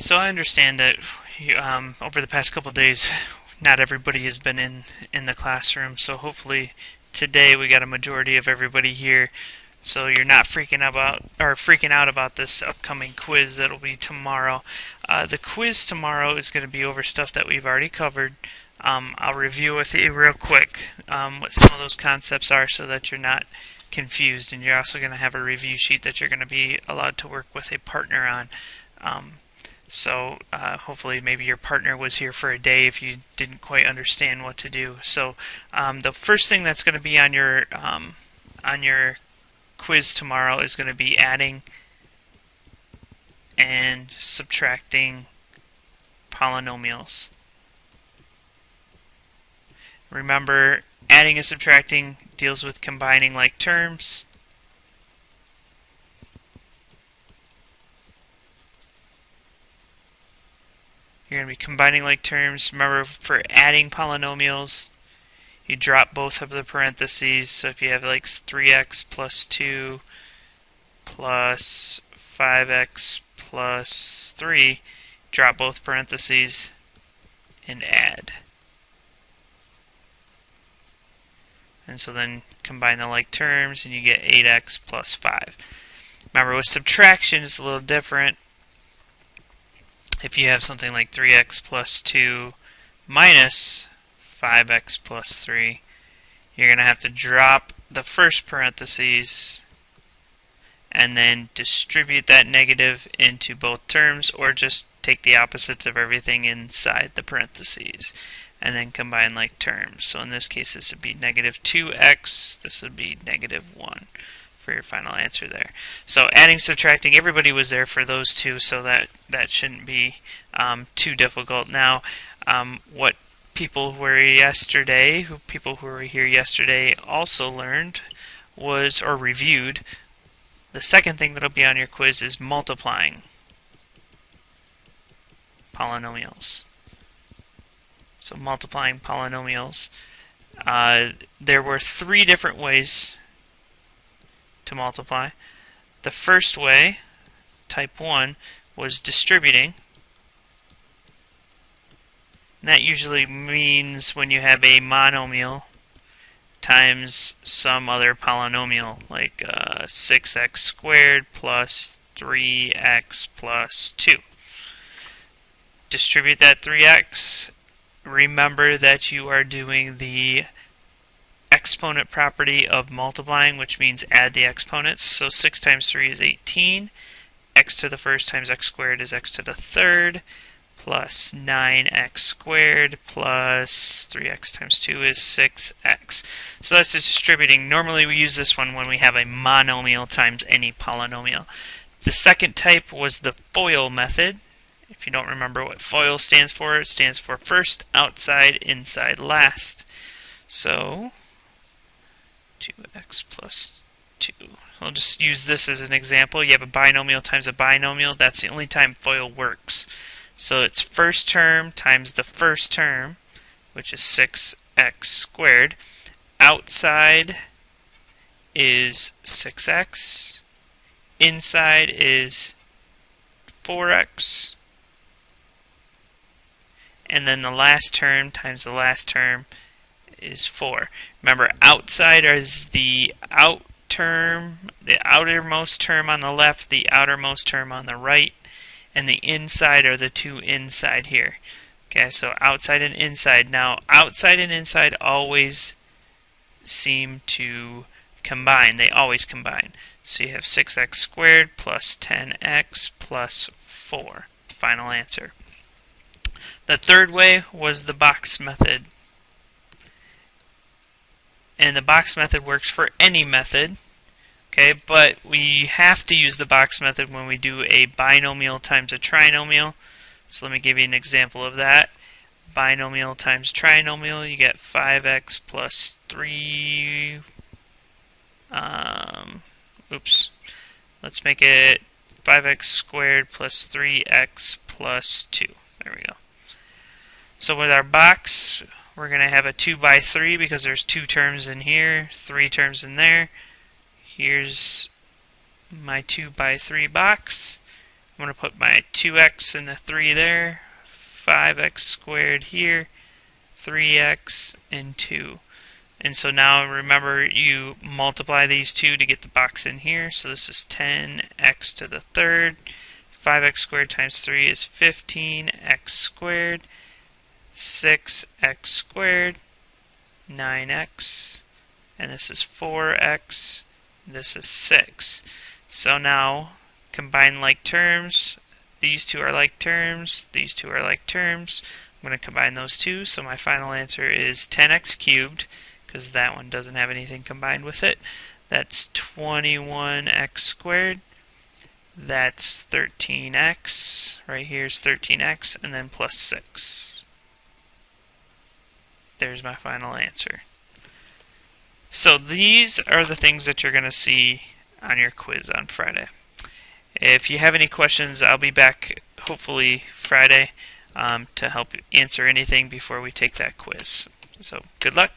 So I understand that over the past couple days, not everybody has been in the classroom. So hopefully today we got a majority of everybody here. So you're not freaking out about this upcoming quiz that'll be tomorrow. The quiz tomorrow is going to be over stuff that we've already covered. I'll review with you real quick what some of those concepts are so that you're not confused, and you're also going to have a review sheet that you're going to be allowed to work with a partner on. So hopefully maybe your partner was here for a day if you didn't quite understand what to do. So the first thing that's going to be on your quiz tomorrow is going to be adding and subtracting polynomials. Remember, adding and subtracting deals with combining like terms. You're going to be combining like terms. Remember, for adding polynomials, you drop both of the parentheses. So if you have like 3x plus 2 plus 5x plus 3, drop both parentheses and add. And so then combine the like terms and you get 8x plus 5. Remember, with subtraction it's a little different. If you have something like 3x plus 2 minus 5x plus 3, you're going to have to drop the first parentheses and then distribute that negative into both terms, or just take the opposites of everything inside the parentheses and then combine like terms. So in this case this would be negative 2x, this would be negative 1 for your final answer there. So adding, subtracting, everybody was there for those two, so that shouldn't be too difficult. Now, what people who were here yesterday also learned was, or reviewed, the second thing that'll be on your quiz is multiplying polynomials. So multiplying polynomials. There were 3 different ways to multiply. The first way, type 1, was distributing. And that usually means when you have a monomial times some other polynomial, like 6x squared plus 3x plus 2. Distribute that 3x. Remember that you are doing the exponent property of multiplying, which means add the exponents. So 6 times 3 is 18. X to the first times x squared is x to the third, plus 9x squared plus 3x times 2 is 6x. So that's just distributing. Normally we use this one when we have a monomial times any polynomial. The second type was the FOIL method. If you don't remember what FOIL stands for, it stands for first, outside, inside, last. So 2x plus 2. I'll just use this as an example. You have a binomial times a binomial. That's the only time FOIL works. So it's first term times the first term, which is 6x squared. Outside is 6x. Inside is 4x. And then the last term times the last term is 4. Remember, outside is the out term, the outermost term on the left, the outermost term on the right, and the inside are the two inside here. Okay, so outside and inside. Now, outside and inside always seem to combine. They always combine. So you have 6x squared plus 10x plus 4. Final answer. The third way was the box method. And the box method works for any method. Okay, but we have to use the box method when we do a binomial times a trinomial. So let me give you an example of that. Binomial times trinomial, you get 5x plus 3. Let's make it 5x squared plus 3x plus 2. There we go. So with our box, we're going to have a 2 by 3 because there's 2 terms in here, 3 terms in there. Here's my 2 by 3 box. I'm going to put my 2x and a 3 there, 5x squared here, 3x and 2. And so now remember, you multiply these two to get the box in here. So this is 10x to the third. 5x squared times 3 is 15x squared. 6x squared. 9x. And this is 4x. This is 6. So now combine like terms. These two are like terms. These two are like terms. I'm going to combine those two. So my final answer is 10x cubed, because that one doesn't have anything combined with it. That's 21x squared. That's 13x. Right here is 13x, and then plus 6. There's my final answer. So these are the things that you're going to see on your quiz on Friday. If you have any questions, I'll be back hopefully Friday to help answer anything before we take that quiz. So good luck.